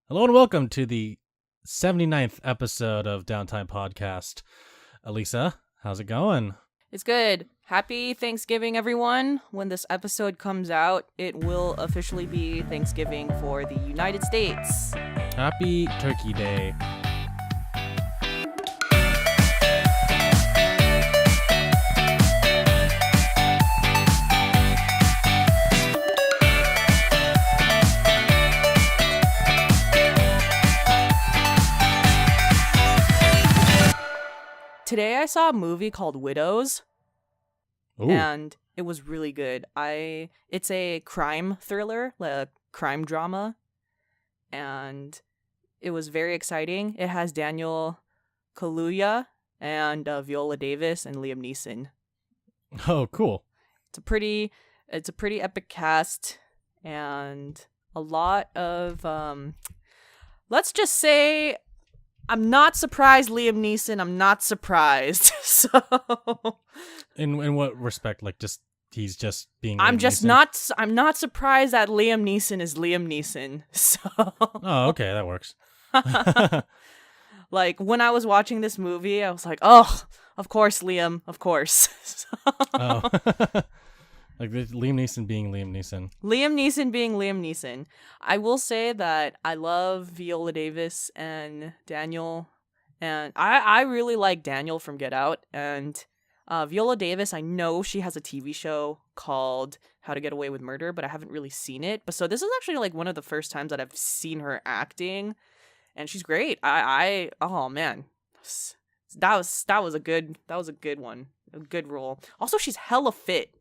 Hello and welcome to the 79th episode of Downtime Podcast. Alyssa, how's it going? It's good. Happy Thanksgiving, everyone. When this episode comes out, it will officially be Thanksgiving for the United States. Happy Turkey Day. Today I saw a movie called Widows, Ooh. and it was really good. It's a crime thriller, like a crime drama, and it was very exciting. It has Daniel Kaluuya and Viola Davis and Liam Neeson. Oh, cool. It's a pretty epic cast and a lot of let's just say I'm not surprised, Liam Neeson. I'm not surprised. So In what respect? Like he's just being I'm Liam just Neeson? I'm not surprised that Liam Neeson is Liam Neeson. So Oh, okay, that works. like when I was watching this movie, I was like, "Oh, of course, Liam, of course." Oh. Like Liam Neeson being Liam Neeson. Liam Neeson being Liam Neeson. I will say that I love Viola Davis and Daniel, and I really like Daniel from Get Out, and Viola Davis, I know she has a TV show called How to Get Away with Murder, but I haven't really seen it. But so this is actually like one of the first times that I've seen her acting, and she's great. Oh man, that was a good one, a good role. Also, she's hella fit.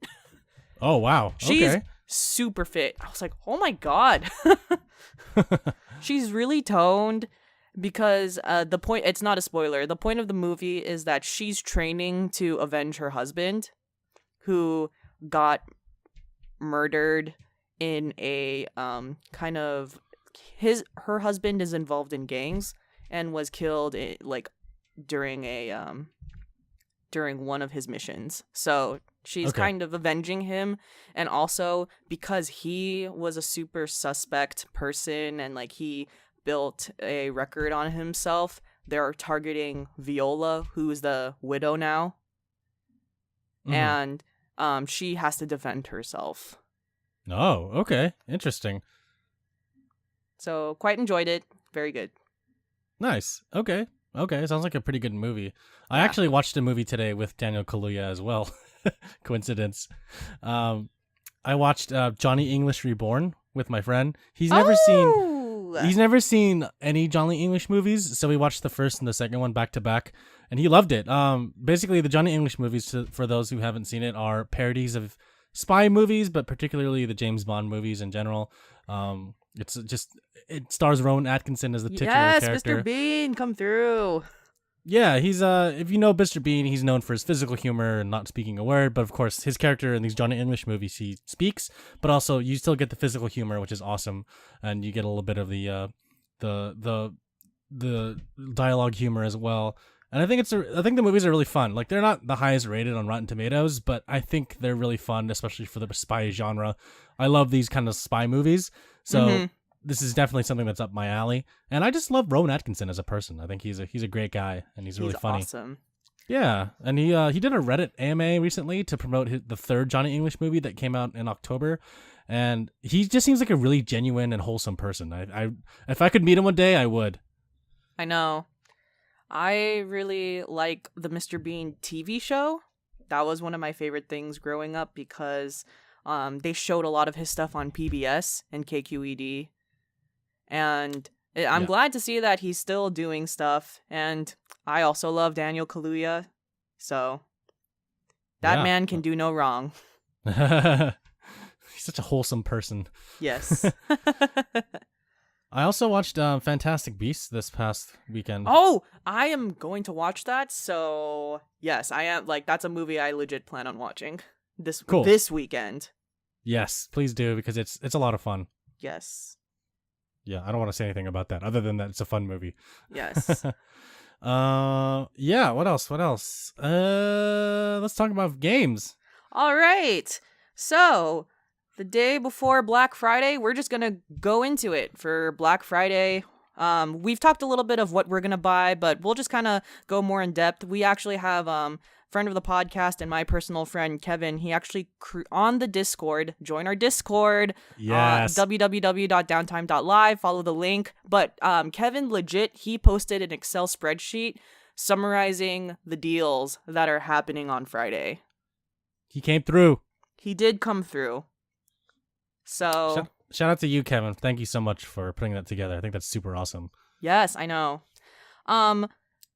Oh, wow. She's okay. super fit. I was like, oh my god. She's really toned because it's not a spoiler. The point of the movie is that she's training to avenge her husband who got murdered in a kind of her husband is involved in gangs and was killed during one of his missions. So she's kind of avenging him, and also because he was a super suspect person and like he built a record on himself, they're targeting Viola, who's the widow now. Mm-hmm. And she has to defend herself. Oh, okay. Interesting. So quite enjoyed it. Very good. Nice. Okay. Sounds like a pretty good movie. I actually watched a movie today with Daniel Kaluuya as well. Coincidence. I watched Johnny English Reborn with my friend. He's never seen any Johnny English movies, so we watched the first and the second one back to back, and he loved it. Basically, the Johnny English movies, for those who haven't seen it, are parodies of spy movies, but particularly the James Bond movies in general. It stars Rowan Atkinson as the titular character. Yes, Mr. Bean, come through. Yeah, he's if you know Mr. Bean, he's known for his physical humor and not speaking a word, but of course his character in these Johnny English movies, he speaks, but also you still get the physical humor, which is awesome, and you get a little bit of the dialogue humor as well. And I think the movies are really fun. Like, they're not the highest rated on Rotten Tomatoes, but I think they're really fun, especially for the spy genre. I love these kind of spy movies, so this is definitely something that's up my alley. And I just love Rowan Atkinson as a person. I think he's a great guy, and he's really funny. Awesome. Yeah, and he did a Reddit AMA recently to promote the third Johnny English movie that came out in October, and he just seems like a really genuine and wholesome person. I if I could meet him one day, I would. I know. I really like the Mr. Bean TV show. That was one of my favorite things growing up because they showed a lot of his stuff on PBS and KQED. And I'm glad to see that he's still doing stuff. And I also love Daniel Kaluuya. So that man can do no wrong. He's such a wholesome person. Yes. I also watched Fantastic Beasts this past weekend. Oh, I am going to watch that. So yes, I am. Like, that's a movie I legit plan on watching this weekend. Yes, please do, because it's a lot of fun. Yes. Yeah, I don't want to say anything about that other than that it's a fun movie. Yes. Yeah, what else? Let's talk about games. All right. So, the day before Black Friday, we're just gonna go into it for Black Friday. We've talked a little bit of what we're gonna buy, but we'll just kind of go more in depth. We actually have friend of the podcast and my personal friend Kevin. He actually on the Discord. Join our Discord. Yes. www.downtime.live. Follow the link. But Kevin legit, he posted an Excel spreadsheet summarizing the deals that are happening on Friday. He came through. He did come through. So shout out to you, Kevin. Thank you so much for putting that together. I think that's super awesome. Yes, I know.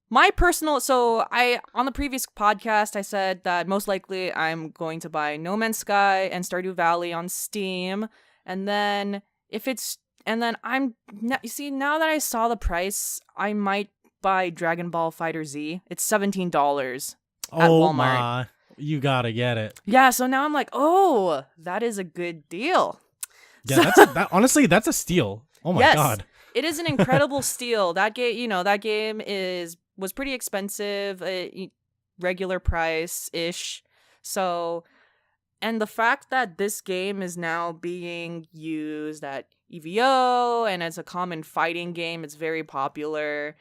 My personal, on the previous podcast, I said that most likely I'm going to buy No Man's Sky and Stardew Valley on Steam. And then you see, now that I saw the price, I might buy Dragon Ball Fighter Z. It's $17 at Walmart. My, you gotta get it. Yeah, so now I'm like, oh, that is a good deal. Yeah, honestly, that's a steal. Oh my God. It is an incredible steal. That game was pretty expensive, regular price-ish. So, and the fact that this game is now being used at EVO and as a common fighting game, it's very popular.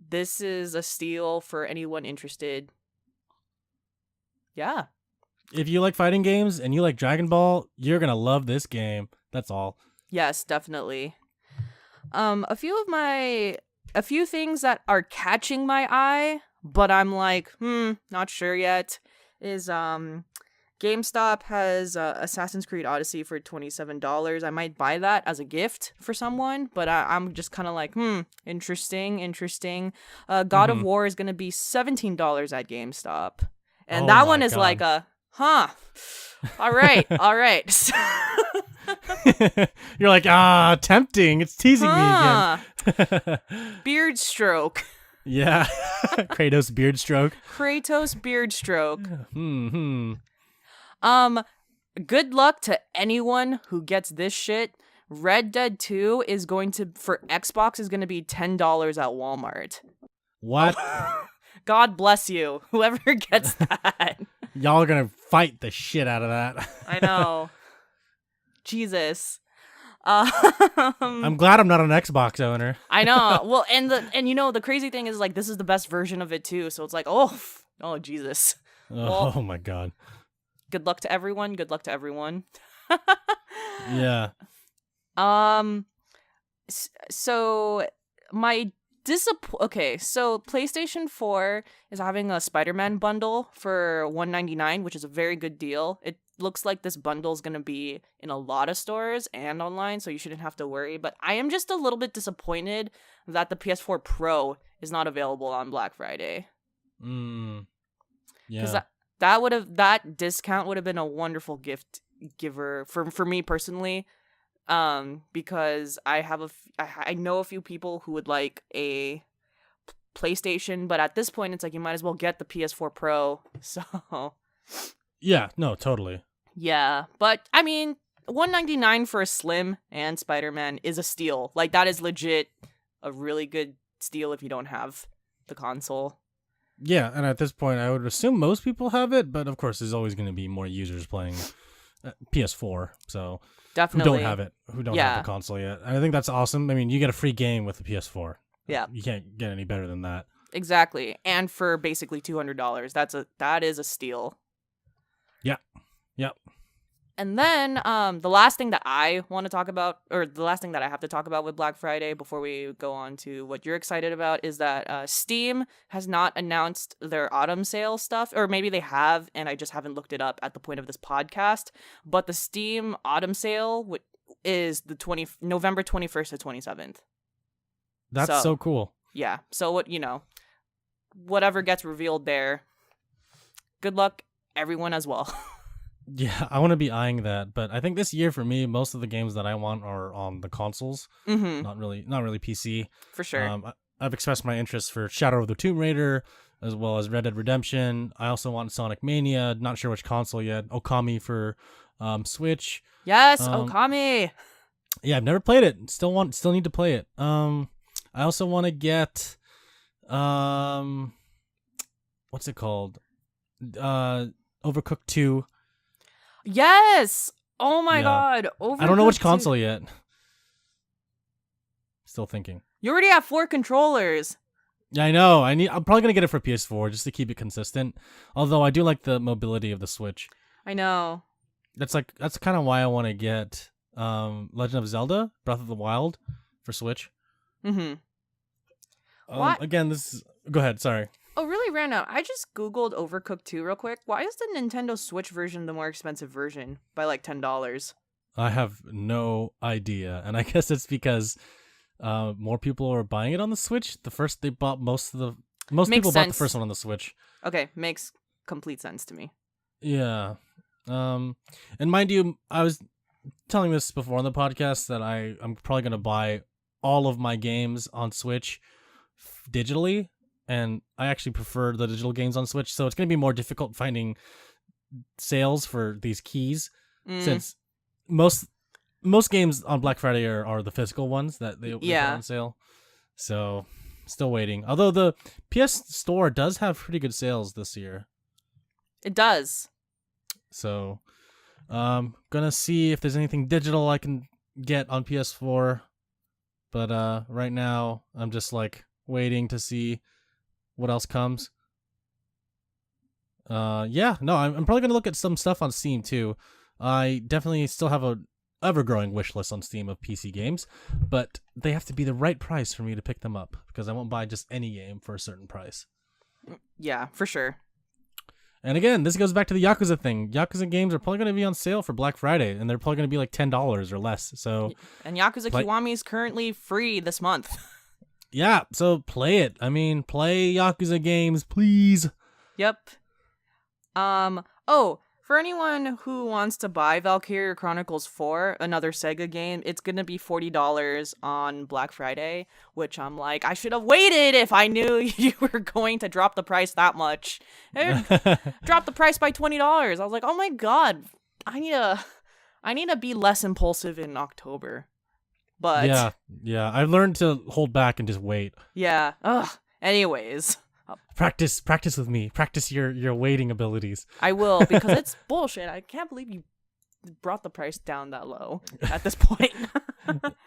This is a steal for anyone interested. Yeah. If you like fighting games and you like Dragon Ball, you're gonna love this game. That's all. Yes, definitely. A few things that are catching my eye, but I'm like, not sure yet, is GameStop has Assassin's Creed Odyssey for $27. I might buy that as a gift for someone, but I'm just kind of like, interesting. God of War is going to be $17 at GameStop. And that one is God. Like all right. You're like, tempting. It's teasing me again. Beard stroke. Yeah. Kratos beard stroke. Good luck to anyone who gets this shit. Red Dead 2 is for Xbox is going to be $10 at Walmart. What? God bless you, whoever gets that. Y'all are going to fight the shit out of that. I know. Jesus. I'm glad I'm not an Xbox owner. I know. Well, and the crazy thing is, like, this is the best version of it too. So it's like, oh Jesus. Oh my God. Good luck to everyone. Yeah. So so PlayStation 4 is having a Spider-Man bundle for $199, which is a very good deal. It looks like this bundle is going to be in a lot of stores and online, so you shouldn't have to worry. But I am just a little bit disappointed that the PS4 Pro is not available on Black Friday. Yeah. Because that discount would have been a wonderful gift giver for me personally. Because I know a few people who would like a PlayStation, but at this point it's like you might as well get the PS4 Pro. So yeah, no, totally. Yeah, but I mean, $199 for a Slim and Spider-Man is a steal. Like, that is legit a really good steal if you don't have the console. Yeah, and at this point I would assume most people have it, but of course there's always going to be more users playing PS4, so definitely who don't have the console yet. And I think that's awesome. I mean, you get a free game with the PS4. Yeah. You can't get any better than that. Exactly. And for basically $200. That is a steal. Yeah. Yep. And then the last thing that I want to talk about, or the last thing that I have to talk about with Black Friday before we go on to what you're excited about, is that Steam has not announced their autumn sale stuff, or maybe they have, and I just haven't looked it up at the point of this podcast. But the Steam autumn sale is November 21st to 27th. That's so cool. Yeah. So whatever gets revealed there, good luck everyone as well. Yeah, I want to be eyeing that, but I think this year for me, most of the games that I want are on the consoles, not really PC. For sure. I've expressed my interest for Shadow of the Tomb Raider, as well as Red Dead Redemption. I also want Sonic Mania, not sure which console yet. Okami for Switch. Yes, Okami. Yeah, I've never played it. Still need to play it. I also want to get, what's it called? Overcooked 2. Yes! Oh my Yeah. god, Overcooked I don't know which 2. console yet. Still thinking. You already have 4 controllers. Yeah, I know. I'm probably gonna get it for PS4 just to keep it consistent. Although I do like the mobility of the Switch. I know. That's kind of why I want to get Legend of Zelda: Breath of the Wild for Switch. Mm-hmm. What? Again, go ahead. Sorry. Oh, really random. I just Googled Overcooked 2 real quick. Why is the Nintendo Switch version the more expensive version by like $10? I have no idea, and I guess it's because more people are buying it on the Switch. They bought most people bought the first one on the Switch. Okay, makes complete sense to me. Yeah. And mind you, I was telling this before on the podcast that I'm probably gonna buy all of my games on Switch digitally, and I actually prefer the digital games on Switch. So it's gonna be more difficult finding sales for these keys since most games on Black Friday are the physical ones that they put on sale. So still waiting. Although the PS Store does have pretty good sales this year. It does. So gonna see if there's anything digital I can get on PS4. But right now I'm just like waiting to see what else comes. I'm probably gonna look at some stuff on Steam too. I definitely still have a ever-growing wish list on Steam of PC games, but they have to be the right price for me to pick them up because I won't buy just any game for a certain price. Yeah, for sure. And again, this goes back to the Yakuza thing. Yakuza games are probably going to be on sale for Black Friday, and they're probably going to be like $10 or less. So, and Yakuza Kiwami is currently free this month. Yeah, so play it. I mean, play Yakuza games, please. Yep. For anyone who wants to buy Valkyria Chronicles 4, another Sega game, it's going to be $40 on Black Friday, which I'm like, I should have waited if I knew you were going to drop the price that much. Drop the price by $20. I was like, oh my god, I need to be less impulsive in October. But yeah, I've learned to hold back and just wait. Yeah. Anyways. Practice with me. Practice your waiting abilities. I will, because it's bullshit. I can't believe you brought the price down that low at this point.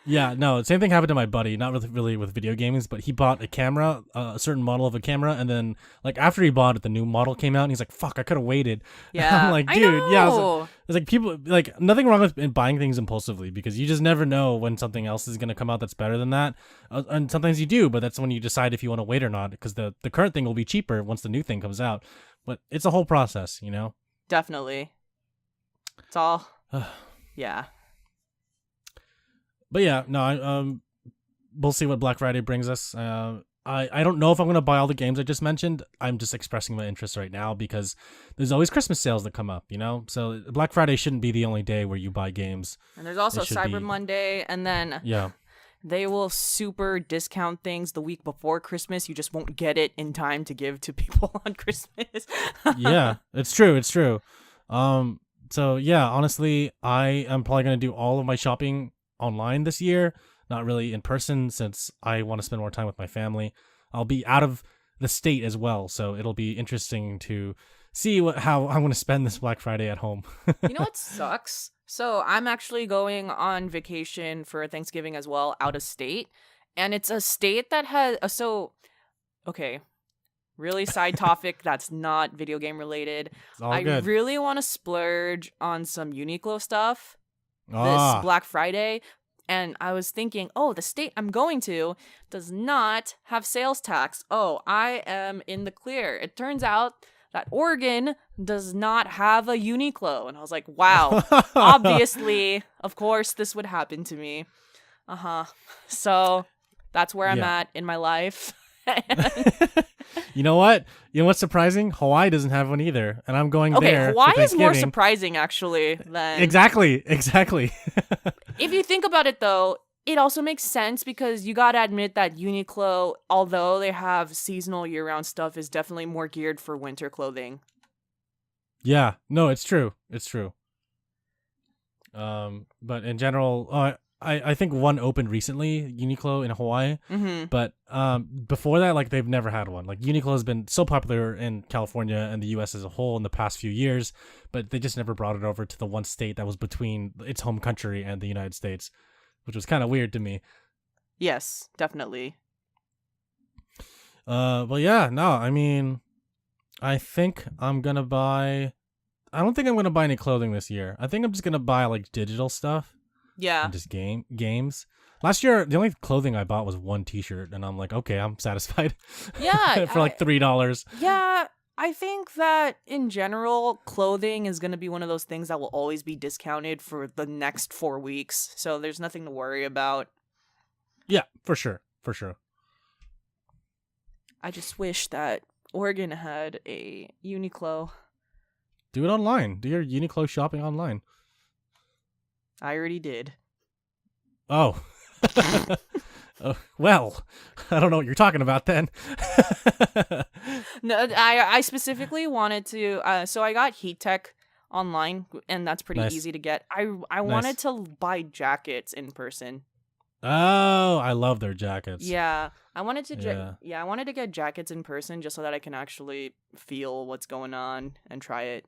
Yeah, no, same thing happened to my buddy, not really with video games, but he bought a camera, a certain model of a camera, and then like after he bought it, the new model came out and he's like, fuck, I could have waited. Yeah. I'm like, dude, yeah. It's like people, like, nothing wrong with buying things impulsively because you just never know when something else is going to come out that's better than that. And sometimes you do, but that's when you decide if you want to wait or not because the current thing will be cheaper once the new thing comes out. But it's a whole process, you know? Definitely. It's all, yeah. But yeah, no, we'll see what Black Friday brings us. I don't know if I'm going to buy all the games I just mentioned. I'm just expressing my interest right now because there's always Christmas sales that come up, you know? So Black Friday shouldn't be the only day where you buy games. And there's also Cyber Monday, and then they will super discount things the week before Christmas. You just won't get it in time to give to people on Christmas. Yeah, it's true. So yeah, honestly, I am probably going to do all of my shopping online this year, not really in person since I want to spend more time with my family. I'll be out of the state as well, so it'll be interesting to see how I'm going to spend this Black Friday at home. You know what sucks? So I'm actually going on vacation for Thanksgiving as well, out of state, and it's a state that has really side topic that's not video game related. I really want to splurge on some Uniqlo stuff this Black Friday. And I was thinking, the state I'm going to does not have sales tax. Oh, I am in the clear. It turns out that Oregon does not have a Uniqlo. And I was like, wow, obviously, of course, this would happen to me. So that's where I'm at in my life. You know what? You know what's surprising? Hawaii doesn't have one either, and I'm going there. Okay, Hawaii is more surprising actually than exactly. If you think about it, though, it also makes sense because you gotta admit that Uniqlo, although they have seasonal year-round stuff, is definitely more geared for winter clothing. Yeah, no, it's true. But in general, I think one opened recently, Uniqlo in Hawaii, but before that, like they've never had one. Like Uniqlo has been so popular in California and the U.S. as a whole in the past few years, but they just never brought it over to the one state that was between its home country and the United States, which was kind of weird to me. Yes, definitely. But yeah, no, I mean, I think I'm gonna buy. I don't think I'm gonna buy any clothing this year. I think I'm just gonna buy like digital stuff. Yeah. And just games. Last year, the only clothing I bought was one T-shirt, and I'm like, okay, I'm satisfied. Yeah. For like $3. Yeah, I think that in general, clothing is going to be one of those things that will always be discounted for the next 4 weeks. So there's nothing to worry about. Yeah, for sure. For sure. I just wish that Oregon had a Uniqlo. Do it online. Do your Uniqlo shopping online. I already did. Oh. Well, I don't know what you're talking about then. No, I specifically wanted to. So I got Heat Tech online, and that's pretty Nice. easy to get. I wanted to buy jackets in person. Oh, I love their jackets. Yeah, I wanted to. I wanted to get jackets in person just so that I can actually feel what's going on and try it.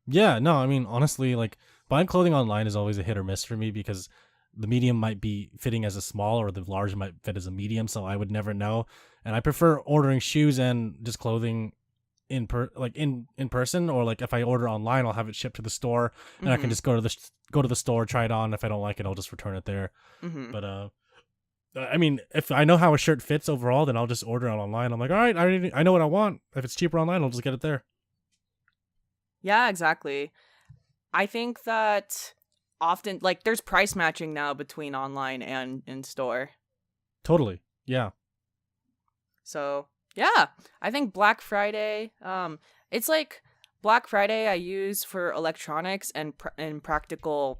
Yeah, no, I mean, honestly, like, buying clothing online is always a hit or miss for me because the medium might be fitting as a small or the large might fit as a medium, so I would never know. And I prefer ordering shoes and just clothing in person, or like if I order online, I'll have it shipped to the store and I can just go to the store, try it on. If I don't like it, I'll just return it there. But I mean, if I know how a shirt fits overall, then I'll just order it online. I'm like, all right, I know what I want. If it's cheaper online, I'll just get it there. Yeah, exactly. I think that often, like, there's price matching now between online and in store. Totally. Yeah. So, yeah, I think Black Friday, it's like Black Friday I use for electronics and practical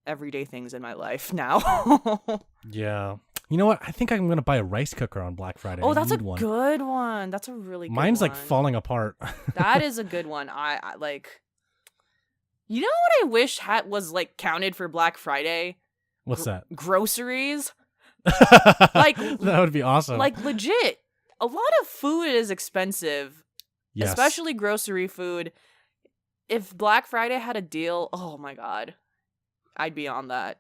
everyday things in my life now. Yeah. You know what? I think I'm going to buy a rice cooker on Black Friday. Oh, that's a good one. That's a really good one. Mine's like falling apart. That is a good one. I like. You know what I wish was like counted for Black Friday? What's that? Groceries. Like that would be awesome. Like legit. A lot of food is expensive. Yes. Especially grocery food. If Black Friday had a deal, oh my god. I'd be on that.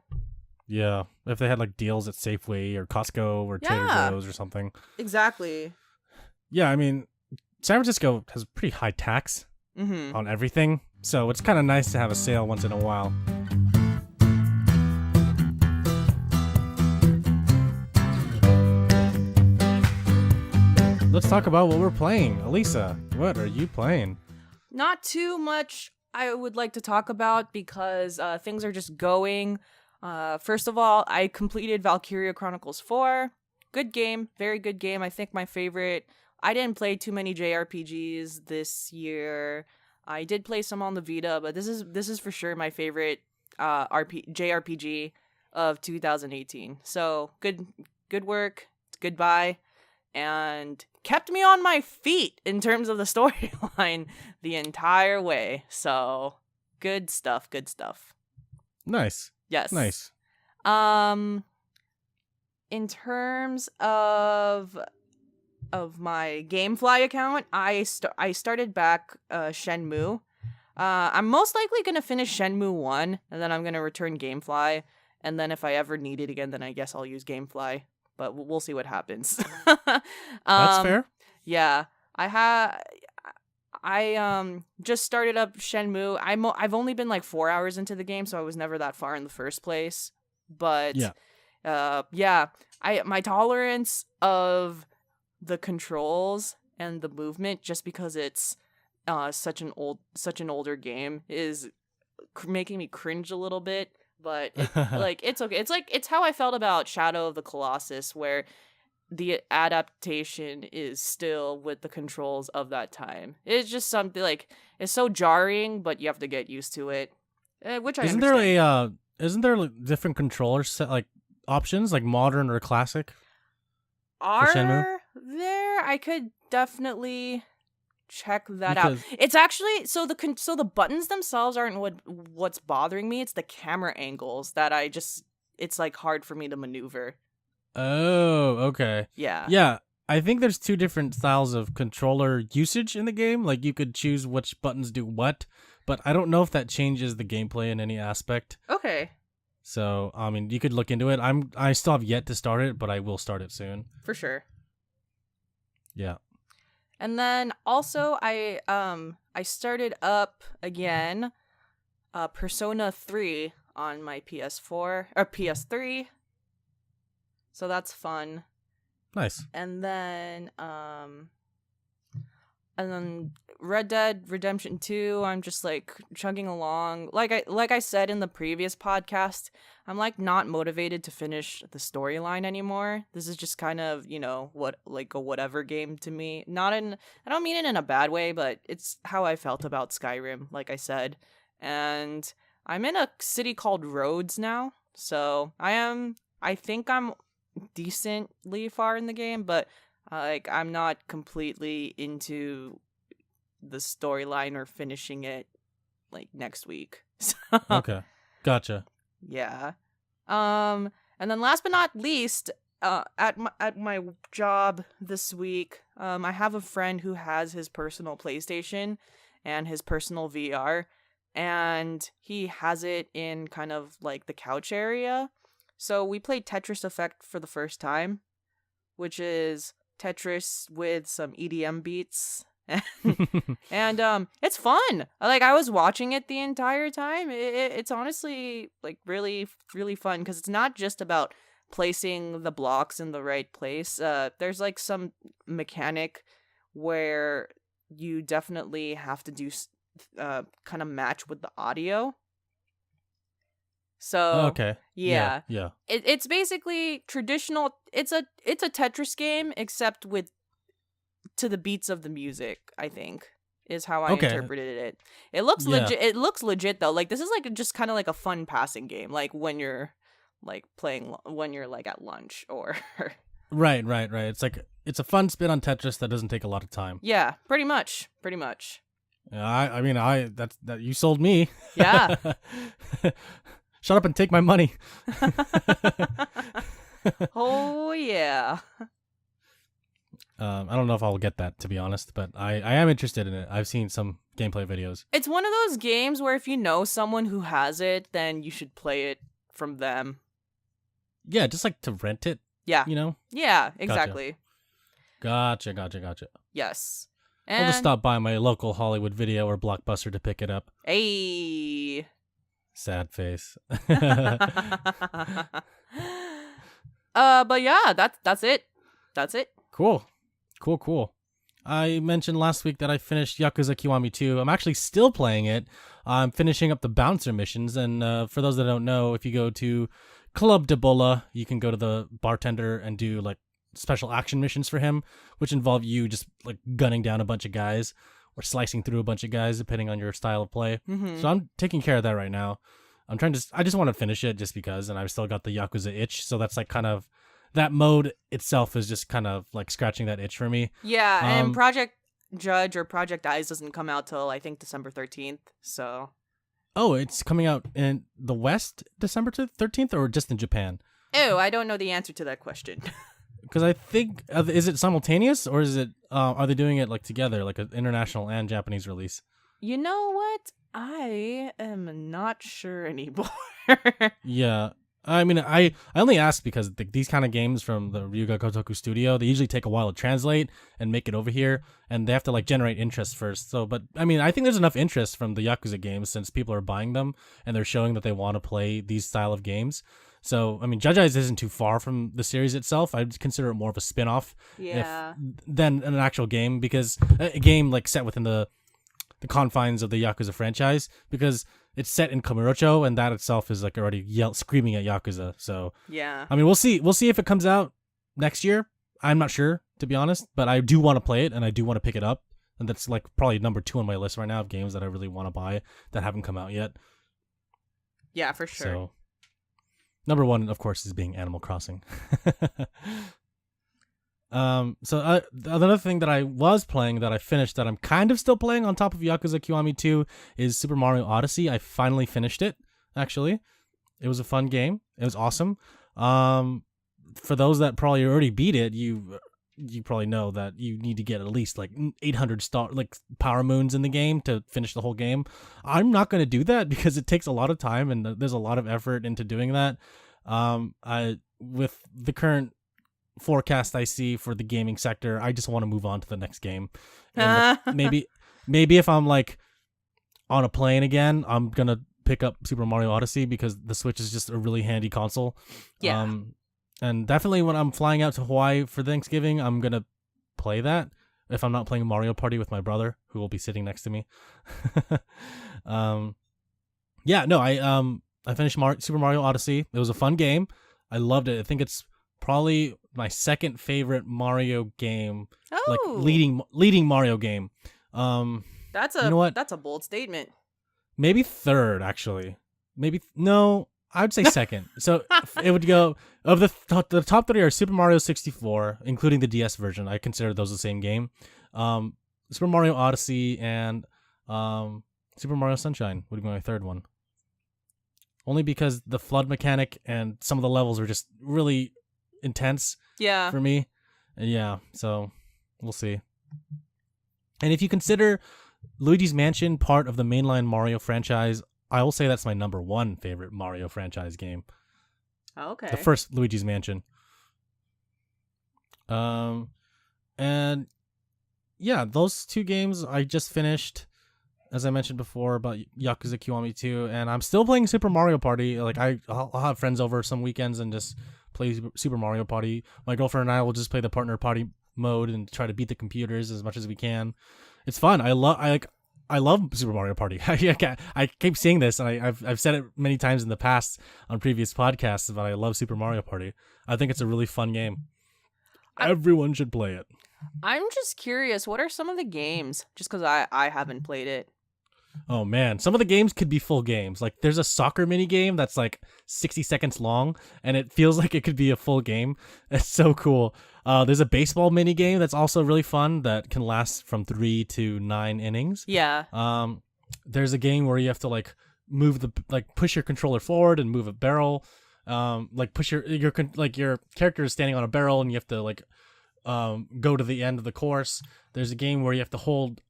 Yeah, if they had like deals at Safeway or Costco or Trader Joe's or something. Exactly. Yeah, I mean, San Francisco has pretty high tax on everything, so it's kind of nice to have a sale once in a while. Let's talk about what we're playing. Alyssa, what are you playing? Not too much I would like to talk about because things are just going. First of all, I completed Valkyria Chronicles 4. Good game. Very good game. I think my favorite. I didn't play too many JRPGs this year. I did play some on the Vita, but this is for sure my favorite JRPG of 2018. So good work. Goodbye. And kept me on my feet in terms of the storyline the entire way. So good stuff. Nice. Yes. Nice. In terms of my GameFly account, I started back Shenmue. I'm most likely gonna finish Shenmue 1, and then I'm gonna return GameFly, and then if I ever need it again, then I guess I'll use GameFly. But we'll see what happens. That's fair. Yeah, I just started up Shenmue. I've only been like 4 hours into the game, so I was never that far in the first place. But my tolerance of the controls and the movement, just because it's such an older game, is making me cringe a little bit. But it's okay. It's how I felt about Shadow of the Colossus, where the adaptation is still with the controls of that time. It's just something like, it's so jarring, but you have to get used to it. Which I understand. Isn't there like different controller set like options like modern or classic? Are there? I could definitely check that out. It's actually so the buttons themselves aren't what's bothering me. It's the camera angles that it's like hard for me to maneuver. Oh, okay. Yeah. Yeah, I think there's two different styles of controller usage in the game. Like, you could choose which buttons do what, but I don't know if that changes the gameplay in any aspect. Okay. So, I mean, you could look into it. I still have yet to start it, but I will start it soon. For sure. Yeah. And then also I started up again Persona 3 on my PS4 or PS3. So that's fun. Nice. And then Red Dead Redemption 2, I'm just like chugging along. Like I said in the previous podcast, I'm like not motivated to finish the storyline anymore. This is just kind of, like a whatever game to me. I don't mean it in a bad way, but it's how I felt about Skyrim, like I said. And I'm in a city called Rhodes now. So I think I'm decently far in the game, but like I'm not completely into the storyline or finishing it like next week. So, Okay. Gotcha. yeah. And then last but not least, at my job this week, I have a friend who has his personal PlayStation and his personal VR, and he has it in kind of like the couch area. So we played Tetris Effect for the first time, which is Tetris with some EDM beats. And it's fun. Like, I was watching it the entire time. It's honestly like really, really fun because it's not just about placing the blocks in the right place. There's like some mechanic where you definitely have to do kind of match with the audio. So Okay. yeah. Yeah. It's basically traditional. It's a Tetris game except with to the beats of the music, I think, is how I interpreted it. It looks legit. It looks legit though. Like, this is like just kind of like a fun passing game, like when you're like playing when you're like at lunch or Right. It's like it's a fun spin on Tetris that doesn't take a lot of time. yeah, pretty much. Yeah, I mean, that you sold me. Yeah. Shut up and take my money. Oh yeah. I don't know if I'll get that, to be honest, but I am interested in it. I've seen some gameplay videos. It's one of those games where if you know someone who has it, then you should play it from them. Yeah, just like to rent it. Yeah. You know? Yeah, exactly. Gotcha. Yes. I'll just stop by my local Hollywood Video or Blockbuster to pick it up. Hey. Sad face. But yeah, that's it. Cool. I mentioned last week that I finished Yakuza Kiwami 2. I'm actually still playing it. I'm finishing up the bouncer missions, and for those that don't know, if you go to Club de Bola, you can go to the bartender and do like special action missions for him, which involve you just like gunning down a bunch of guys or slicing through a bunch of guys depending on your style of play. Mm-hmm. So I'm taking care of that right now. I just want to finish it just because, and I've still got the Yakuza itch, so that's like kind of that mode itself is just kind of like scratching that itch for me. Yeah, and Project Judge or Project Eyes doesn't come out till I think December 13th. So. Oh, it's coming out in the West December 13th or just in Japan? Oh, I don't know the answer to that question. Because I think, is it simultaneous or is it, are they doing it like together, like an international and Japanese release? You know what? I am not sure anymore. Yeah. I mean, I only ask because these kind of games from the Ryuga Gotoku studio, they usually take a while to translate and make it over here, and they have to like generate interest first. So, but I mean, I think there's enough interest from the Yakuza games since people are buying them and they're showing that they want to play these style of games. So, I mean, Judge Eyes isn't too far from the series itself. I'd consider it more of a spin-off than an actual game, because a game like set within the confines of the Yakuza franchise, because it's set in Kamurocho, and that itself is like already screaming at Yakuza. So yeah, I mean, we'll see if it comes out next year. I'm not sure, to be honest, but I do want to play it and I do want to pick it up, and that's like probably number 2 on my list right now of games that I really want to buy that haven't come out yet. Yeah, for sure. So number 1, of course, is being Animal Crossing. So another thing that I was playing that I finished that I'm kind of still playing on top of Yakuza Kiwami 2 is Super Mario Odyssey. I finally finished it, actually. It was a fun game. It was awesome. For those that probably already beat it, you probably know that you need to get at least like 800 power moons in the game to finish the whole game. I'm not going to do that because it takes a lot of time and there's a lot of effort into doing that. With the current forecast I see for the gaming sector, I just want to move on to the next game. And maybe if I'm like on a plane again, I'm going to pick up Super Mario Odyssey because the Switch is just a really handy console. Yeah. And definitely when I'm flying out to Hawaii for Thanksgiving, I'm going to play that if I'm not playing Mario Party with my brother, who will be sitting next to me. I finished Super Mario Odyssey. It was a fun game. I loved it. I think it's probably my second favorite Mario game, like leading Mario game. That's you know what? That's a bold statement. Maybe third, actually. No, I would say second. So it would go of the top three are Super Mario 64, including the DS version. I consider those the same game. Super Mario Odyssey and Super Mario Sunshine would be my third one. Only because the flood mechanic and some of the levels were just really intense for me. And yeah, so we'll see. And if you consider Luigi's Mansion part of the mainline Mario franchise, I will say that's my number one favorite Mario franchise game. Okay. The first Luigi's Mansion. And yeah, those two games I just finished, as I mentioned before, about Yakuza Kiwami 2, and I'm still playing Super Mario Party. Like I'll have friends over some weekends and just play Super Mario Party. My girlfriend and I will just play the partner party mode and try to beat the computers as much as we can. It's fun. I love Super Mario Party. I keep seeing this, and I've said it many times in the past on previous podcasts, but I love Super Mario Party. I think it's a really fun game. Everyone should play it. I'm just curious, what are some of the games? Just because I haven't played it. Oh man, some of the games could be full games. Like there's a soccer mini game that's like 60 seconds long, and it feels like it could be a full game. It's so cool. There's a baseball mini game that's also really fun that can last from 3 to 9 innings. Yeah. There's a game where you have to like push your controller forward and move a barrel. Push your character is standing on a barrel and you have to go to the end of the course. There's a game where you have to hold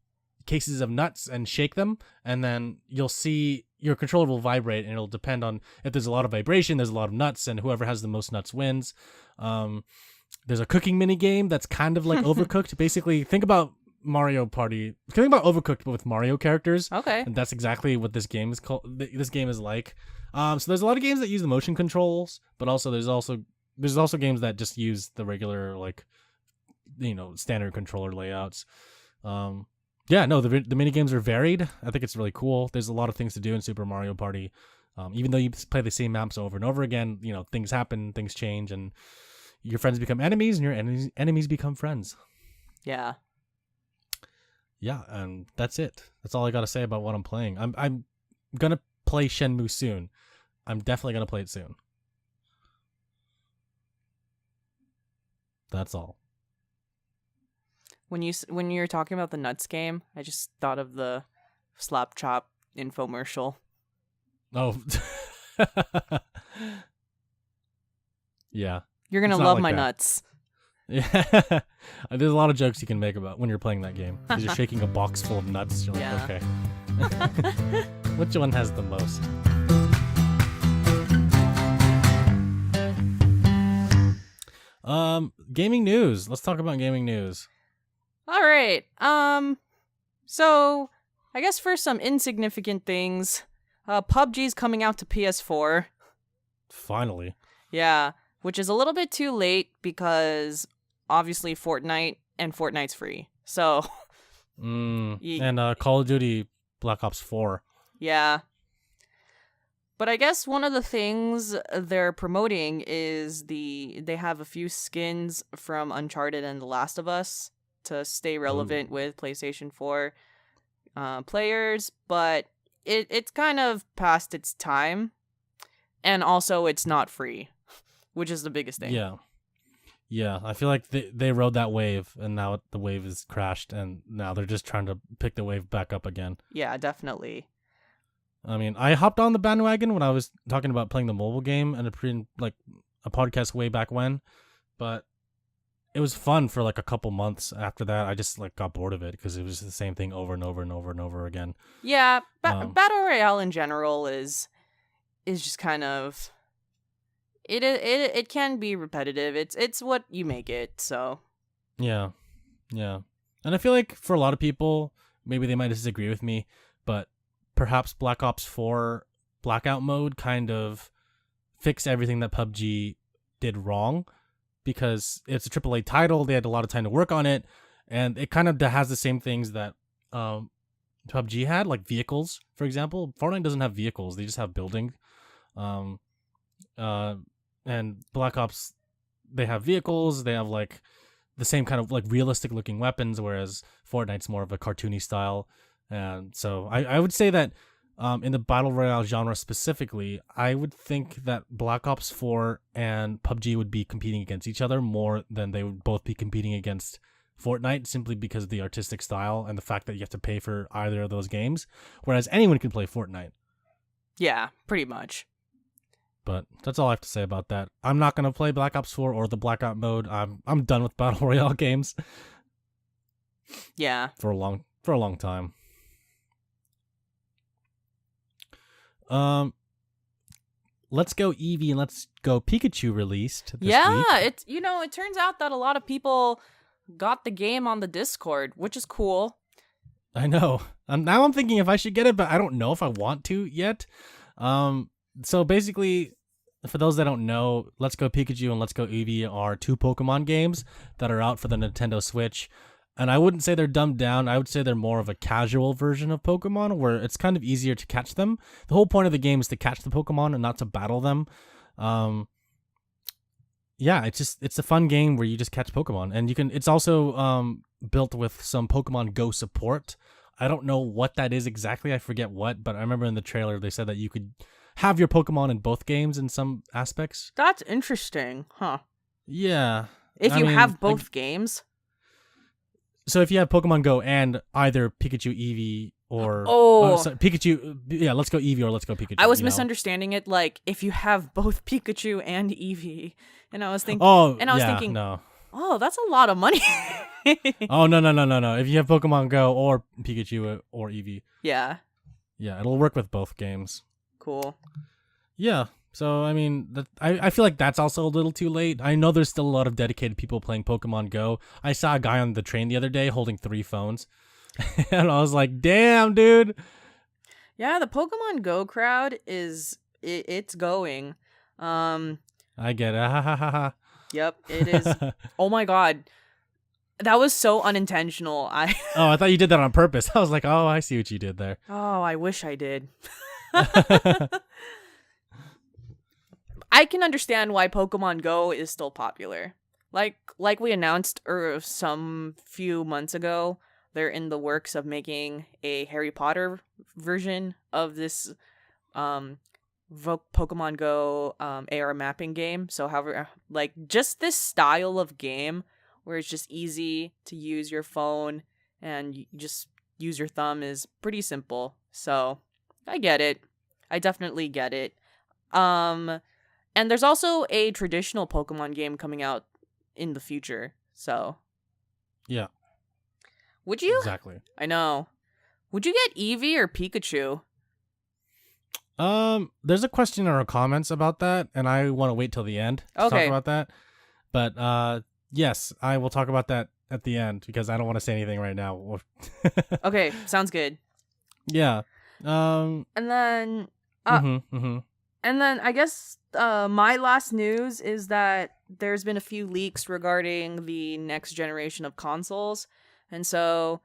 cases of nuts and shake them, and then you'll see your controller will vibrate, and it'll depend on if there's a lot of vibration, there's a lot of nuts, and whoever has the most nuts wins. There's a cooking mini game that's kind of like Overcooked. Basically, think about Mario Party. Think about Overcooked but with Mario characters. Okay. And that's exactly what this game is called. This game is like. So there's a lot of games that use the motion controls, but also there's also games that just use the regular standard controller layouts. The mini games are varied. I think it's really cool. There's a lot of things to do in Super Mario Party. Even though you play the same maps over and over again, things happen, things change, and your friends become enemies, and your enemies become friends. Yeah. Yeah, and that's it. That's all I got to say about what I'm playing. I'm gonna play Shenmue soon. I'm definitely gonna play it soon. That's all. When you're talking about the nuts game, I just thought of the Slap Chop infomercial. Oh. Yeah. You're going to love my nuts. Yeah. There's a lot of jokes you can make about when you're playing that game. Because you're shaking a box full of nuts. You're like, okay. Which one has the most? Gaming news. Let's talk about gaming news. All right. So I guess for some insignificant things, PUBG's coming out to PS4. Finally. Yeah, which is a little bit too late because obviously Fortnite's free. So and Call of Duty Black Ops 4. Yeah. But I guess one of the things they're promoting is they have a few skins from Uncharted and The Last of Us to stay relevant with PlayStation 4 players, but it's kind of past its time, and also it's not free, which is the biggest thing. Yeah, I feel like they rode that wave, and now the wave has crashed, and now they're just trying to pick the wave back up again. Yeah, definitely. I mean, I hopped on the bandwagon when I was talking about playing the mobile game and a podcast way back when, but it was fun for like a couple months. After that, I just like got bored of it because it was the same thing over and over and over and over again. Yeah, Battle Royale in general is just kind of it can be repetitive. It's what you make it, so. Yeah. Yeah. And I feel like for a lot of people, maybe they might disagree with me, but perhaps Black Ops 4 Blackout mode kind of fixed everything that PUBG did wrong, because it's a AAA title. They had a lot of time to work on it, and it kind of has the same things that PUBG had, like vehicles, for example. Fortnite doesn't have vehicles; they just have buildings. And Black Ops, they have vehicles. They have like the same kind of like realistic looking weapons, whereas Fortnite's more of a cartoony style. And so I would say that in the Battle Royale genre specifically, I would think that Black Ops 4 and PUBG would be competing against each other more than they would both be competing against Fortnite, simply because of the artistic style and the fact that you have to pay for either of those games, whereas anyone can play Fortnite. Yeah, pretty much. But that's all I have to say about that. I'm not gonna play Black Ops 4 or the Blackout mode. I'm done with Battle Royale games. Yeah. For a long time. Let's Go Eevee and Let's Go Pikachu released this week. It turns out that a lot of people got the game on the Discord, which is cool. I know. Now I'm thinking if I should get it, but I don't know if I want to yet. So basically, for those that don't know, Let's Go Pikachu and Let's Go Eevee are two Pokemon games that are out for the Nintendo Switch. And I wouldn't say they're dumbed down. I would say they're more of a casual version of Pokemon, where it's kind of easier to catch them. The whole point of the game is to catch the Pokemon and not to battle them. It's a fun game where you just catch Pokemon, and it's also built with some Pokemon Go support. I don't know what that is exactly. I forget what, but I remember in the trailer they said that you could have your Pokemon in both games in some aspects. That's interesting, huh? Yeah. If you have both games. So if you have Pokemon Go and either Pikachu, Eevee, or Pikachu, Let's Go Eevee or Let's Go Pikachu. I was misunderstanding it like if you have both Pikachu and Eevee, and I was thinking, no. Oh, that's a lot of money. Oh no! If you have Pokemon Go or Pikachu or Eevee, yeah, it'll work with both games. Cool. Yeah. So, I mean, I feel like that's also a little too late. I know there's still a lot of dedicated people playing Pokemon Go. I saw a guy on the train the other day holding 3 phones. And I was like, damn, dude. Yeah, the Pokemon Go crowd it's going. I get it. Yep, it is. Oh my god. That was so unintentional. I thought you did that on purpose. I was like, oh, I see what you did there. Oh, I wish I did. I can understand why Pokemon Go is still popular. Like we announced some few months ago, they're in the works of making a Harry Potter version of this Pokemon Go AR mapping game. So however, like just this style of game where it's just easy to use your phone and you just use your thumb is pretty simple. So I get it. I definitely get it. And there's also a traditional Pokemon game coming out in the future, so. Yeah. Would you? Exactly. I know. Would you get Eevee or Pikachu? There's a question in our comments about that, and I want to wait till the end to talk about that. But, yes, I will talk about that at the end, because I don't want to say anything right now. Okay, sounds good. Yeah. And then... And then I guess my last news is that there's been a few leaks regarding the next generation of consoles. And so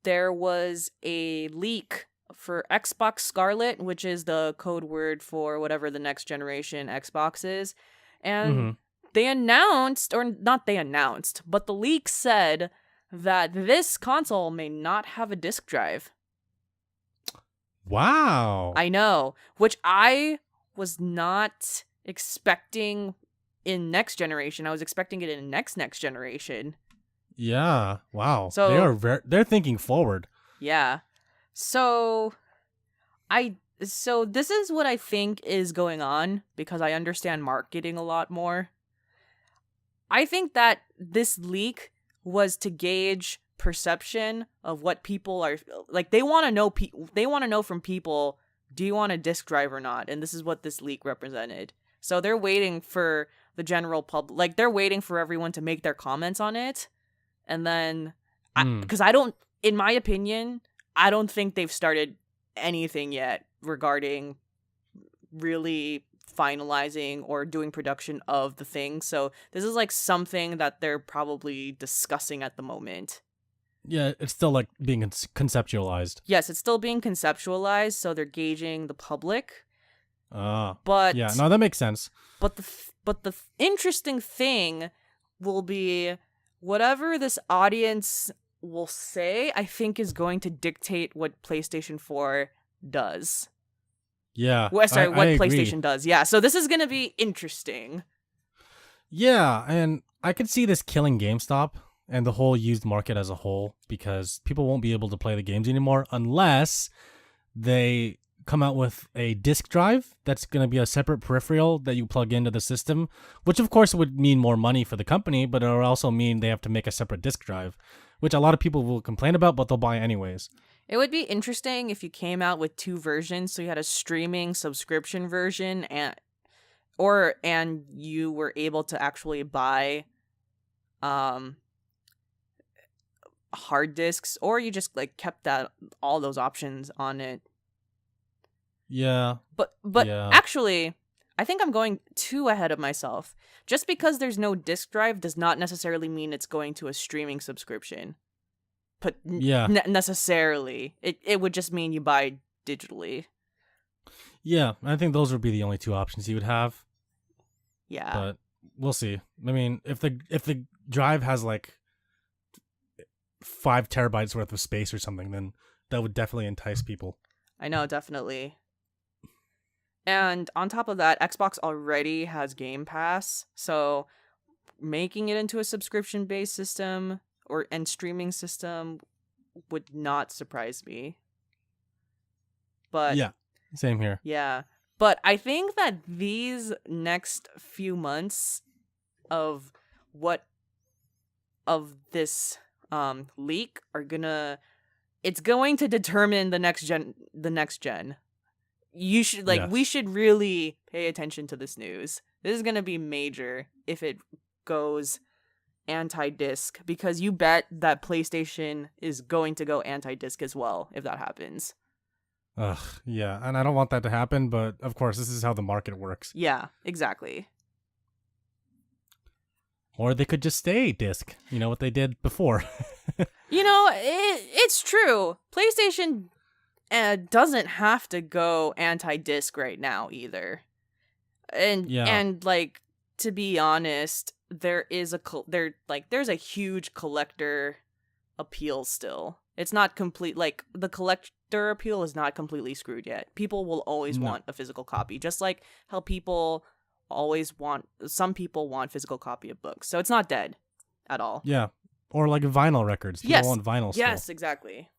there was a leak for Xbox Scarlet, which is the code word for whatever the next generation Xbox is. And they announced, or not they announced, but the leak said that this console may not have a disk drive. Wow. I know, which I was not expecting in next generation. I was expecting it in next generation. Yeah. Wow. So they're thinking forward. Yeah. So So this is what I think is going on because I understand marketing a lot more. I think that this leak was to gauge perception of what people are like. They want to know. They want to know from people, do you want a disk drive or not? And this is what this leak represented. So they're waiting for the general public. Like they're waiting for everyone to make their comments on it, and then because I don't, in my opinion, I don't think they've started anything yet regarding really finalizing or doing production of the thing. So this is like something that they're probably discussing at the moment. Yeah, it's still like being conceptualized. Yes, it's still being conceptualized, so they're gauging the public. But yeah, no, that makes sense. But the interesting thing will be whatever this audience will say, I think is going to dictate what PlayStation 4 does. Yeah. What I PlayStation agree. does. Yeah, so this is going to be interesting. Yeah, and I could see this killing GameStop and the whole used market as a whole because people won't be able to play the games anymore unless they come out with a disk drive that's going to be a separate peripheral that you plug into the system, which of course would mean more money for the company, but it will also mean they have to make a separate disk drive, which a lot of people will complain about, but they'll buy anyways. It would be interesting if you came out with two versions, so you had a streaming subscription version and you were able to actually buy hard disks, or you just like kept all those options on it. Yeah. But yeah. Actually, I think I'm going too ahead of myself. Just because there's no disk drive does not necessarily mean it's going to a streaming subscription. But necessarily. It would just mean you buy digitally. Yeah, I think those would be the only two options you would have. Yeah. But we'll see. I mean, if the drive has like 5 terabytes worth of space or something, then that would definitely entice people. I know, definitely. And on top of that, Xbox already has Game Pass, so making it into a subscription-based system and streaming system would not surprise me. But yeah, same here. Yeah. But I think that these next few months of this leak are it's going to determine the next gen. You should we should really pay attention to this news. This is going to be major if it goes anti-disc, because you bet that PlayStation is going to go anti-disc as well if that happens. Ugh, yeah, and I don't want that to happen, but of course this is how the market works. Yeah, exactly. Or they could just stay disc, what they did before. It's true. PlayStation doesn't have to go anti-disc right now either. And like, to be honest, there's a huge collector appeal still. It's not complete, like the collector appeal is not completely screwed yet. People will always want a physical copy, just like how some people want physical copy of books. So it's not dead at all. Yeah. Or like vinyl records. People want vinyl still. Yes, exactly.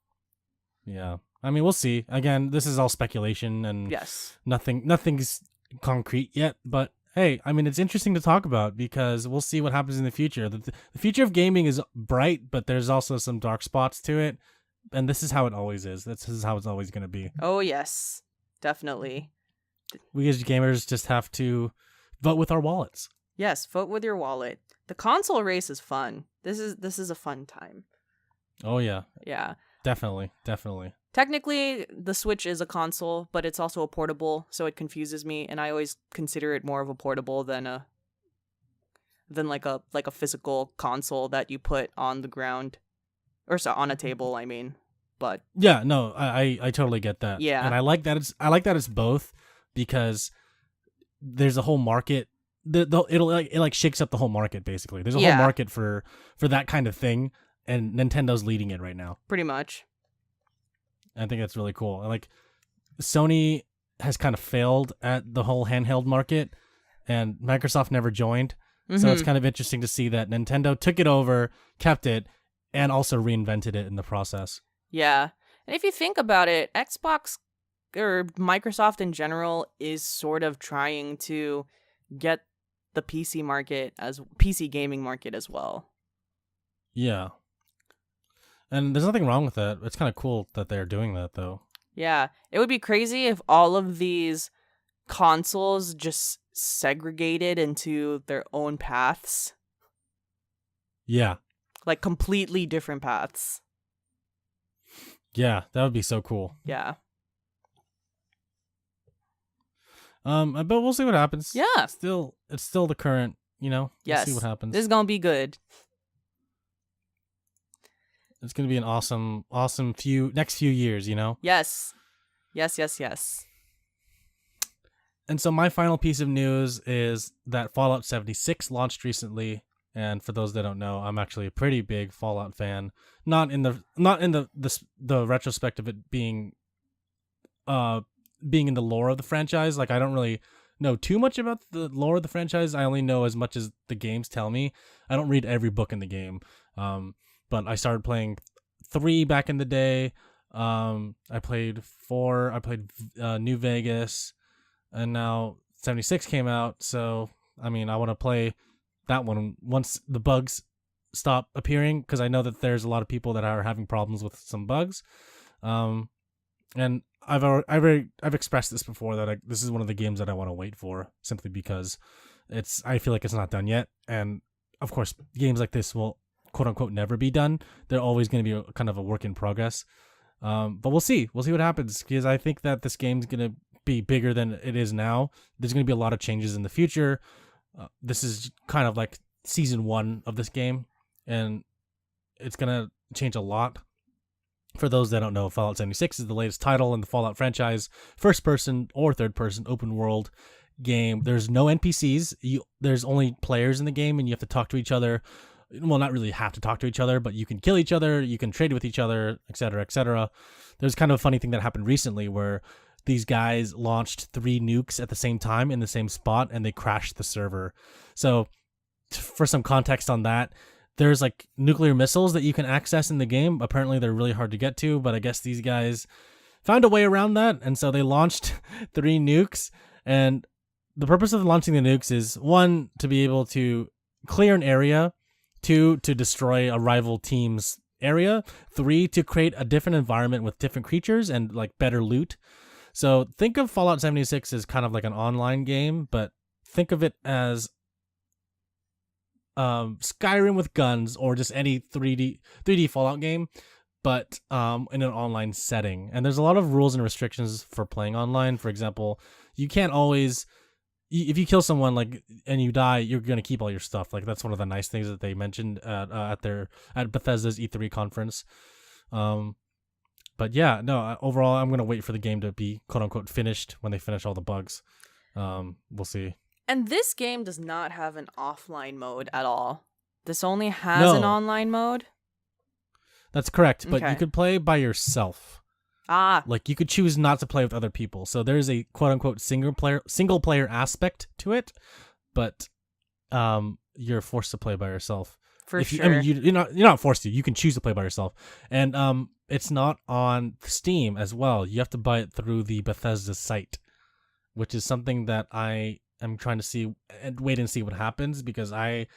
Yeah. I mean, we'll see. Again, this is all speculation and yes, nothing's concrete yet, but hey, I mean, it's interesting to talk about because we'll see what happens in the future. The future of gaming is bright, but there's also some dark spots to it, and this is how it always is. This is how it's always going to be. Oh, yes, definitely. We as gamers just have to vote with our wallets. Yes, vote with your wallet. The console race is fun. This is a fun time. Oh, yeah. Yeah. Definitely. Technically, the Switch is a console, but it's also a portable, so it confuses me, and I always consider it more of a portable than like a physical console that you put on the ground, or on a table. I mean, but yeah, no, I totally get that. Yeah, and I like that it's both, because there's a whole market. It shakes up the whole market basically. There's a whole market for that kind of thing, and Nintendo's leading it right now. Pretty much. I think that's really cool. Like, Sony has kind of failed at the whole handheld market, and Microsoft never joined. Mm-hmm. So it's kind of interesting to see that Nintendo took it over, kept it, and also reinvented it in the process. Yeah. And if you think about it, Xbox or Microsoft in general is sort of trying to get the PC gaming market as well. Yeah. And there's nothing wrong with that. It's kind of cool that they're doing that, though. Yeah, it would be crazy if all of these consoles just segregated into their own paths. Yeah. Like completely different paths. Yeah, that would be so cool. Yeah. But we'll see what happens. Yeah. It's still the current, We'll Yes. see what happens. This is gonna be good. It's gonna be an awesome next few years, Yes. Yes. And so my final piece of news is that Fallout 76 launched recently. And for those that don't know, I'm actually a pretty big Fallout fan. Not in the retrospect of it being in the lore of the franchise. Like, I don't really know too much about the lore of the franchise. I only know as much as the games tell me. I don't read every book in the game. But I started playing 3 back in the day. I played 4. I played New Vegas, and now 76 came out. So I mean, I want to play that one once the bugs stop appearing, because I know that there's a lot of people that are having problems with some bugs. And I've expressed this before that this is one of the games that I want to wait for, simply because I feel like it's not done yet. And of course, games like this will quote unquote never be done. They're always going to be kind of a work in progress. But we'll see what happens, because I think that this game's going to be bigger than it is now. There's going to be a lot of changes in the future. This is kind of like season 1 of this game, and it's going to change a lot. For those that don't know, Fallout 76 is the latest title in the Fallout franchise, first-person or third-person open-world game. There's no NPCs. There's only players in the game, and you have to talk to each other. Well, not really have to talk to each other, but you can kill each other, you can trade with each other, etc., etc. There's kind of a funny thing that happened recently where these guys launched 3 nukes at the same time in the same spot, and they crashed the server. So, for some context on that, there's like nuclear missiles that you can access in the game. Apparently, they're really hard to get to, but I guess these guys found a way around that, and so they launched 3 nukes. And the purpose of launching the nukes is, 1, to be able to clear an area, 2, to destroy a rival team's area, 3, to create a different environment with different creatures and like better loot. So think of Fallout 76 as kind of like an online game, but think of it as Skyrim with guns, or just any 3D Fallout game, but in an online setting. And there's a lot of rules and restrictions for playing online. For example, you can't always, if you kill someone and you die, you're gonna keep all your stuff. Like, that's one of the nice things that they mentioned at Bethesda's E3 conference. But yeah, no. Overall, I'm gonna wait for the game to be quote unquote finished when they finish all the bugs. We'll see. And this game does not have an offline mode at all. This only has an online mode. That's correct, but Okay. you could play by yourself. Like, you could choose not to play with other people. So there's a quote unquote single player aspect to it, but you're forced to play by yourself. For sure. I mean, you're not forced to. You can choose to play by yourself, and it's not on Steam as well. You have to buy it through the Bethesda site, which is something that I am trying to see and wait and see what happens, because I've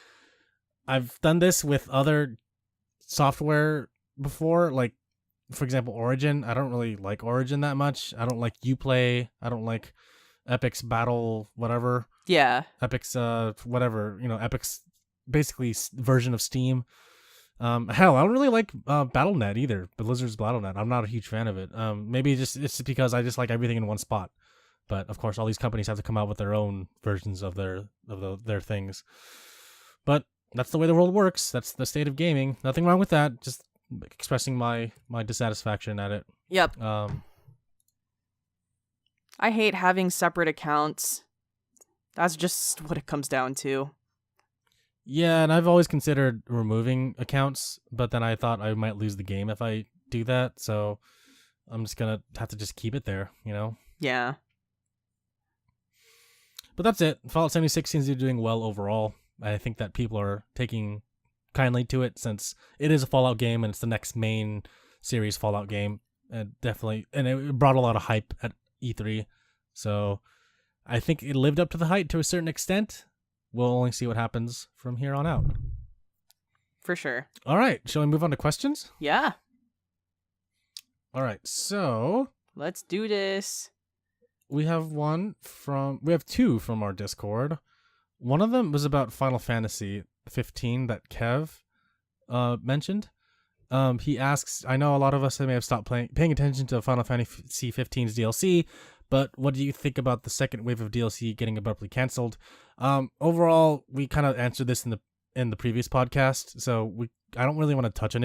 done this with other software before, like, for example, Origin. I don't really like Origin that much. I don't like Uplay. I don't like Epic's Battle, whatever. Yeah. Epic's whatever, Epic's basically version of Steam. Hell, I don't really like Battle.net either. Blizzard's Battle.net. I'm not a huge fan of it. Maybe it's because I just like everything in one spot. But of course, all these companies have to come out with their own versions of their things. But that's the way the world works. That's the state of gaming. Nothing wrong with that. Just expressing my dissatisfaction at it. Yep. I hate having separate accounts. That's just what it comes down to. Yeah, and I've always considered removing accounts, but then I thought I might lose the game if I do that, so I'm just gonna have to just keep it there, Yeah. But that's it. Fallout 76 seems to be doing well overall. I think that people are taking kindly to it, since it is a Fallout game and it's the next main series Fallout game. And definitely, and it brought a lot of hype E3. So I think it lived up to the hype to a certain extent. We'll only see what happens from here on out. For sure. All right. Shall we move on to questions? Yeah. All right. So Let's do this. we have two from our Discord. One of them was about Final Fantasy 15 that Kev mentioned. He asks, I know a lot of us may have stopped paying attention to Final Fantasy 15's DLC, but what do you think about the second wave of DLC getting abruptly canceled? Overall, we kind of answered this in the previous podcast, so I don't really want to touch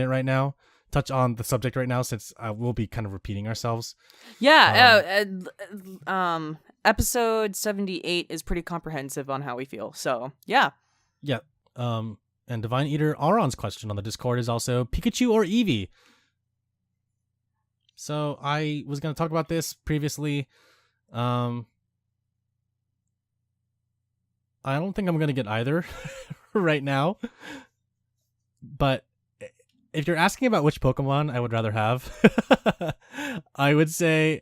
on the subject right now, since we'll be kind of repeating ourselves. Yeah, episode 78 is pretty comprehensive on how we feel. So, yeah. Yeah. And Divine Eater Auron's question on the Discord is also Pikachu or Eevee. So I was going to talk about this previously. I don't think I'm going to get either right now. But if you're asking about which Pokemon I would rather have, I would say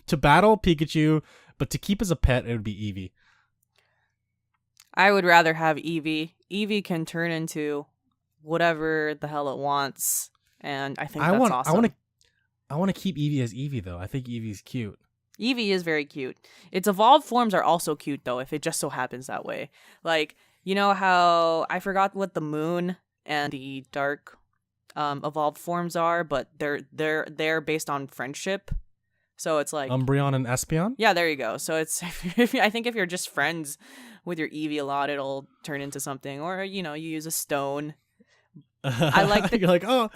to battle Pikachu, but to keep as a pet, it would be Eevee. I would rather have Eevee. Eevee can turn into whatever the hell it wants, and I think that's awesome. I want to keep Eevee as Eevee, though. I think Eevee's cute. Eevee is very cute. Its evolved forms are also cute, though, if it just so happens that way. Like, you know how I forgot what the moon and the dark evolved forms are, but they're based on friendship. So it's like Umbreon and Espeon? Yeah, there you go. So it's I think if you're just friends with your Eevee a lot, it'll turn into something. Or, you use a stone. I like You're like, oh.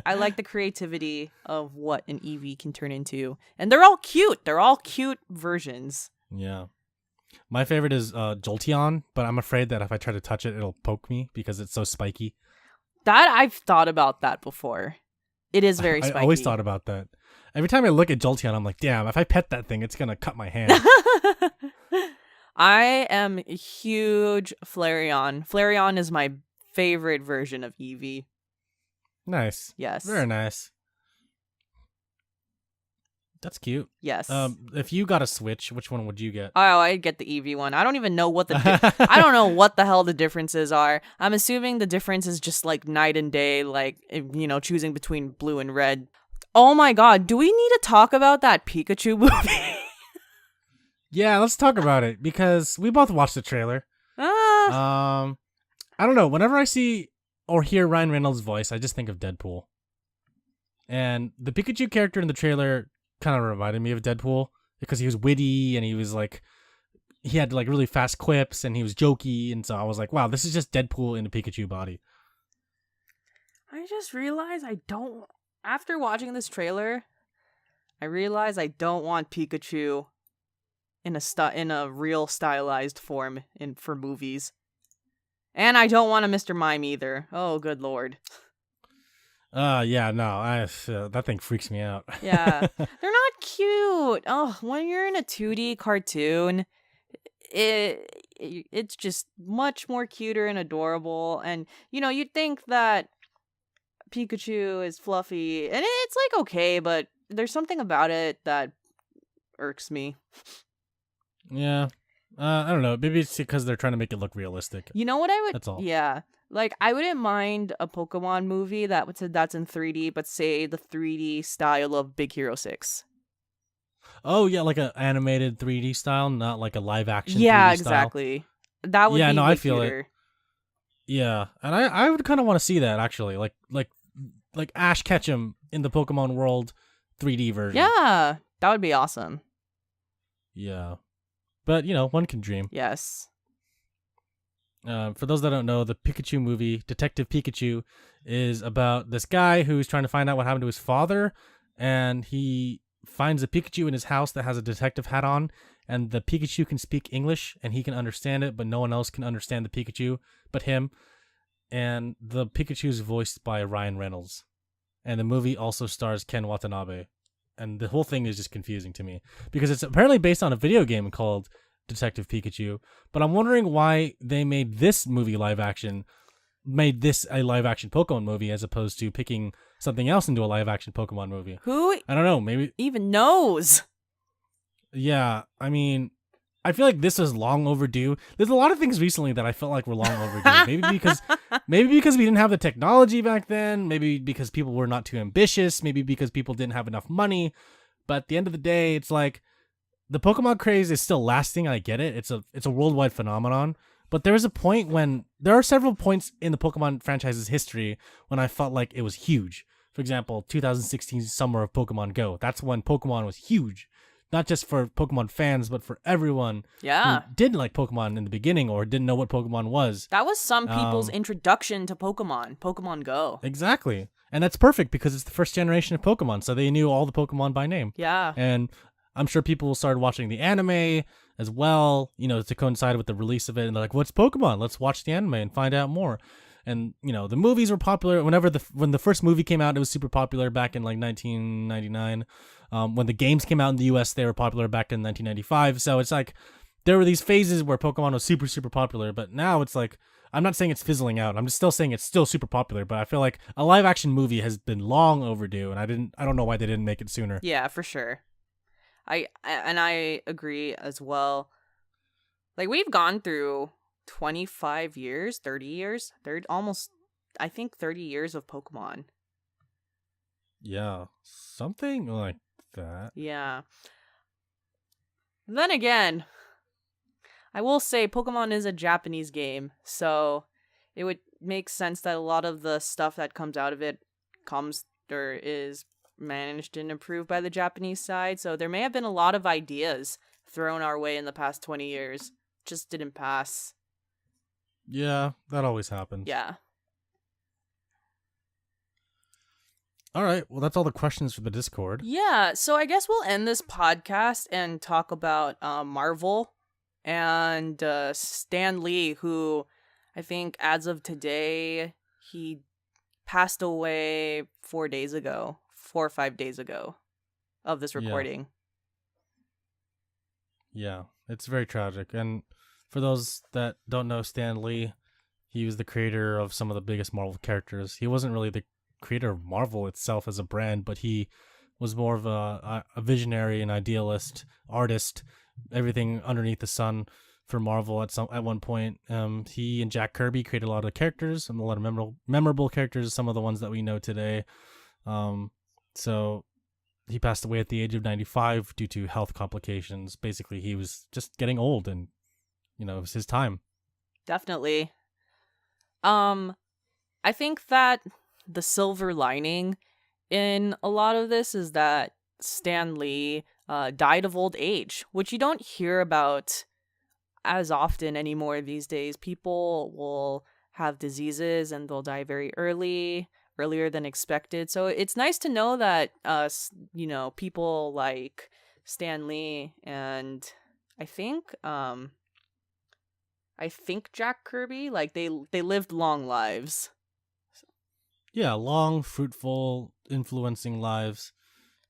I like the creativity of what an Eevee can turn into. And they're all cute. They're all cute versions. Yeah. My favorite is Jolteon, but I'm afraid that if I try to touch it, it'll poke me because it's so spiky. That I've thought about that before. It is very spiky. I always thought about that. Every time I look at Jolteon, I'm like, damn, if I pet that thing, it's going to cut my hand. I am a huge Flareon. Flareon is my favorite version of Eevee. Nice. Yes. Very nice. That's cute. Yes. If you got a Switch, which one would you get? Oh, I'd get the Eevee one. I don't even know what I don't know what the hell the differences are. I'm assuming the difference is just like night and day, like, choosing between blue and red. Oh my god, do we need to talk about that Pikachu movie? Yeah, let's talk about it, because we both watched the trailer. I don't know. Whenever I see or hear Ryan Reynolds' voice, I just think of Deadpool. And the Pikachu character in the trailer kind of reminded me of Deadpool, because he was witty and he was like, he had like really fast quips and he was jokey. And so I was like, wow, this is just Deadpool in a Pikachu body. I just realized after watching this trailer, I realized I don't want Pikachu in a real stylized form for movies. And I don't want a Mr. Mime either. Oh, good lord. Yeah, no, that thing freaks me out. Yeah, they're not cute. Oh, when you're in a 2D cartoon, it's just much more cuter and adorable. And, you'd think that Pikachu is fluffy, and it's like okay, but there's something about it that irks me. Yeah. I don't know. Maybe it's because they're trying to make it look realistic. You know what I would... That's all. Yeah. Like, I wouldn't mind a Pokemon movie that's in 3D, but say the 3D style of Big Hero 6. Oh, yeah, like an animated 3D style, not like a live action 3D Yeah, style. exactly. That would be I feel cuter. it. Yeah, and I would kind of want to see that, actually. Like Ash Ketchum in the Pokemon World 3D version. Yeah, that would be awesome. Yeah. But, one can dream. Yes. For those that don't know, the Pikachu movie, Detective Pikachu, is about this guy who's trying to find out what happened to his father, and he finds a Pikachu in his house that has a detective hat on, and the Pikachu can speak English, and he can understand it, but no one else can understand the Pikachu but him. And the Pikachu is voiced by Ryan Reynolds. And the movie also stars Ken Watanabe. And the whole thing is just confusing to me, because it's apparently based on a video game called Detective Pikachu. But I'm wondering why they made this a live action Pokemon movie, as opposed to picking something else into a live action Pokemon movie. Who I don't know, maybe even knows? Yeah, I mean, I feel like this is long overdue. There's a lot of things recently that I felt like were long overdue. Maybe because we didn't have the technology back then, maybe because people were not too ambitious, maybe because people didn't have enough money. But at the end of the day, it's like the Pokemon craze is still lasting. I get it. It's a worldwide phenomenon. But there are several points in the Pokemon franchise's history when I felt like it was huge. For example, 2016 Summer of Pokemon Go. That's when Pokemon was huge. Not just for Pokemon fans, but for everyone who Yeah. didn't like Pokemon in the beginning or didn't know what Pokemon was. That was some people's Um, introduction to Pokemon Go. exactly. And that's perfect because it's the first generation of Pokemon, so they knew all the Pokemon by name. Yeah. And I'm sure people started watching the anime as well, to coincide with the release of it. And they're like, what's Pokemon? Let's watch the anime and find out more. And, the movies were popular. When the first movie came out, it was super popular back in like 1999. When the games came out in the US, they were popular back in 1995. So it's like there were these phases where Pokemon was super, super popular. But now it's like, I'm not saying it's fizzling out. I'm just still saying it's still super popular. But I feel like a live action movie has been long overdue. And I don't know why they didn't make it sooner. Yeah, for sure. I agree as well. Like, we've gone through 25 years, 30 years, almost, I think 30 years of Pokemon. Yeah, something like that. Yeah. Then again, I will say Pokemon is a Japanese game, so it would make sense that a lot of the stuff that comes out of it is managed and improved by the Japanese side. So there may have been a lot of ideas thrown our way in the past 20 years. Just didn't pass. Yeah, that always happens. Yeah. All right, well, that's all the questions for the Discord. Yeah, so I guess we'll end this podcast and talk about Marvel and Stan Lee, who I think as of today, he passed away 4 or 5 days ago of this recording. Yeah, it's very tragic. And for those that don't know Stan Lee, he was the creator of some of the biggest Marvel characters. He wasn't really the creator of Marvel itself as a brand, but he was more of a visionary and idealist artist, everything underneath the sun for Marvel at one point. He and Jack Kirby created a lot of characters, and a lot of memorable characters, some of the ones that we know today. So he passed away at the age of 95 due to health complications. Basically, he was just getting old, and it was his time. Definitely. I think that the silver lining in a lot of this is that Stan Lee died of old age, which you don't hear about as often anymore these days. People will have diseases and they'll die very earlier than expected. So it's nice to know that people like Stan Lee and I think Jack Kirby, like they lived long lives. Yeah, long, fruitful, influencing lives.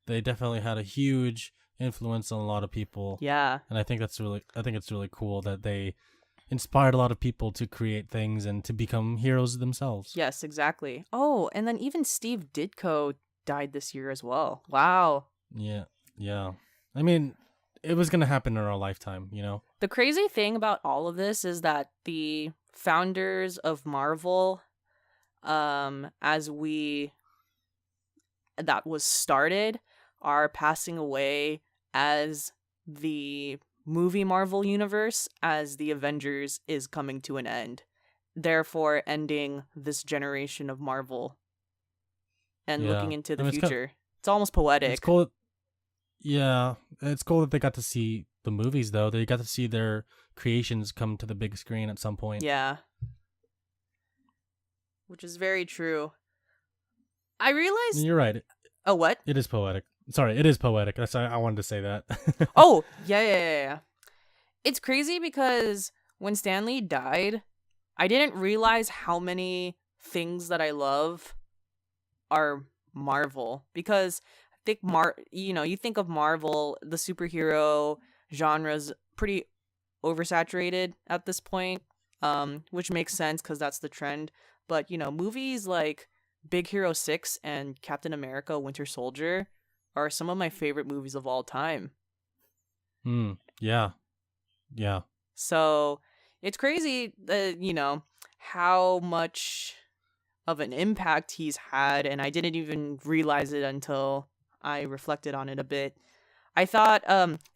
They definitely had a huge influence on a lot of people. Yeah. And I think it's really cool that they inspired a lot of people to create things and to become heroes themselves. Yes, exactly. Oh, and then even Steve Ditko died this year as well. Wow. Yeah. I mean, it was going to happen in our lifetime, The crazy thing about all of this is that the founders of Marvel, that was started, are passing away as the movie Marvel universe, as the Avengers is coming to an end, therefore ending this generation of Marvel and looking into the future. It's almost poetic. It's cool. Yeah, it's cool that they got to see the movies, though. They got to see their creations come to the big screen at some point. Yeah. Which is very true. I realized... You're right. Oh, what? It is poetic. Sorry, it is poetic. I wanted to say that. Oh, yeah. It's crazy because when Stan Lee died, I didn't realize how many things that I love are Marvel. Because I think you think of Marvel, the superhero genre's pretty oversaturated at this point, which makes sense because that's the trend. But, movies like Big Hero 6 and Captain America Winter Soldier are some of my favorite movies of all time. Yeah. Yeah. So it's crazy that, how much of an impact he's had, and I didn't even realize it until I reflected on it a bit. I thought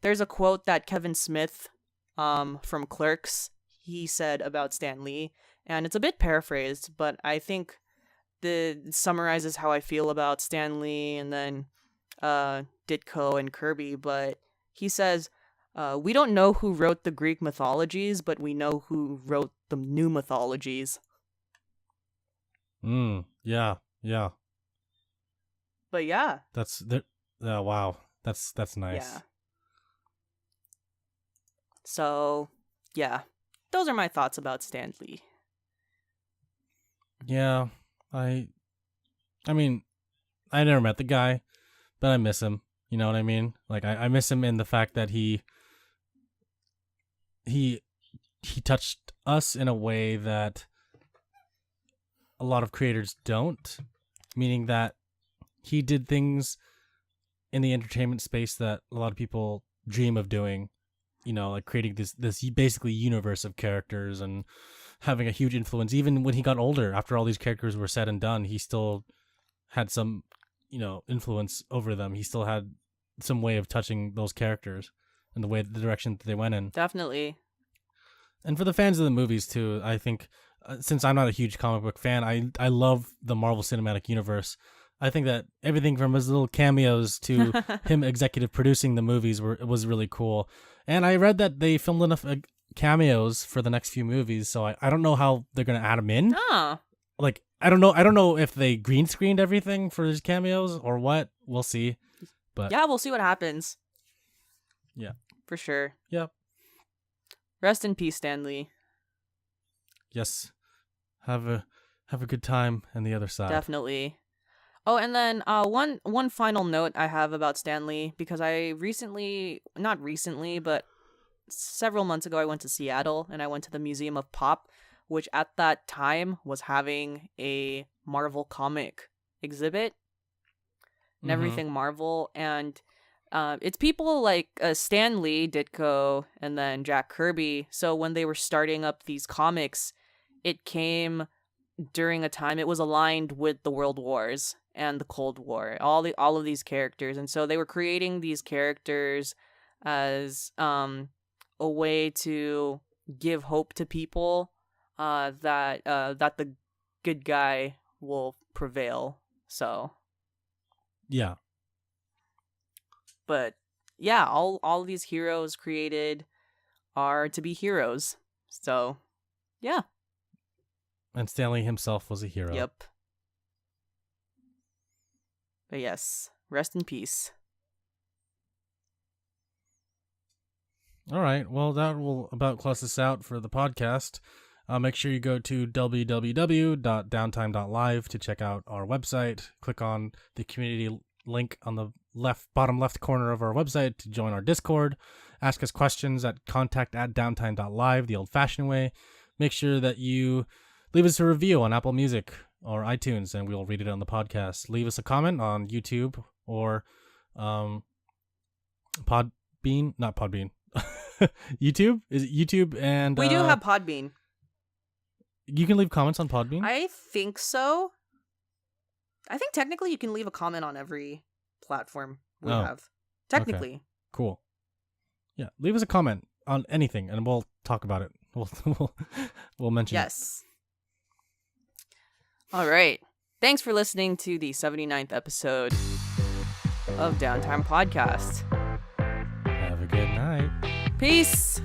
there's a quote that Kevin Smith from Clerks, he said about Stan Lee, and it's a bit paraphrased, but I think it summarizes how I feel about Stan Lee and then Ditko and Kirby. But he says, we don't know who wrote the Greek mythologies, but we know who wrote the new mythologies. Yeah. Yeah. But yeah. Wow. That's nice. Yeah. So, yeah. Those are my thoughts about Stan Lee. Yeah. I mean, I never met the guy, but I miss him. You know what I mean? Like, I miss him in the fact that he touched us in a way that a lot of creators don't, meaning that he did things in the entertainment space that a lot of people dream of doing, like creating this basically universe of characters and having a huge influence. Even when he got older, after all these characters were said and done, he still had some, influence over them. He still had some way of touching those characters and the direction that they went in. Definitely. And for the fans of the movies too, I think, since I'm not a huge comic book fan, I love the Marvel Cinematic Universe. I think that everything from his little cameos to him executive producing the movies was really cool. And I read that they filmed enough cameos for the next few movies, so I don't know how they're gonna add him in. Oh. Like, I don't know if they green screened everything for his cameos or what. We'll see. But yeah, we'll see what happens. Yeah. For sure. Yep. Rest in peace, Stan Lee. Yes. Have a good time on the other side. Definitely. Oh, and then one final note I have about Stan Lee, because not recently, but several months ago, I went to Seattle and I went to the Museum of Pop, which at that time was having a Marvel comic exhibit and everything Marvel. And it's people like Stan Lee, Ditko, and then Jack Kirby. So when they were starting up these comics, it came during a time, it was aligned with the World Wars and the Cold War, all of these characters. And so they were creating these characters as a way to give hope to people that the good guy will prevail. So yeah. But yeah, all of these heroes created are to be heroes. So yeah. And Stanley himself was a hero. Yep. But yes, rest in peace. All right. Well, that will about close us out for the podcast. Make sure you go to www.downtime.live to check out our website. Click on the community link on the bottom left corner of our website to join our Discord. Ask us questions at contact@downtime.live, the old-fashioned way. Make sure that you leave us a review on Apple Music or iTunes, and we'll read it on the podcast. Leave us a comment on YouTube or Podbean. Not Podbean. YouTube? Is it YouTube? And we do have Podbean. You can leave comments on Podbean? I think so. I think technically you can leave a comment on every platform we have. Technically. Okay. Cool. Yeah, leave us a comment on anything, and we'll talk about it. We'll mention it. Yes. All right. Thanks for listening to the 79th episode of Downtime Podcast. Have a good night. Peace.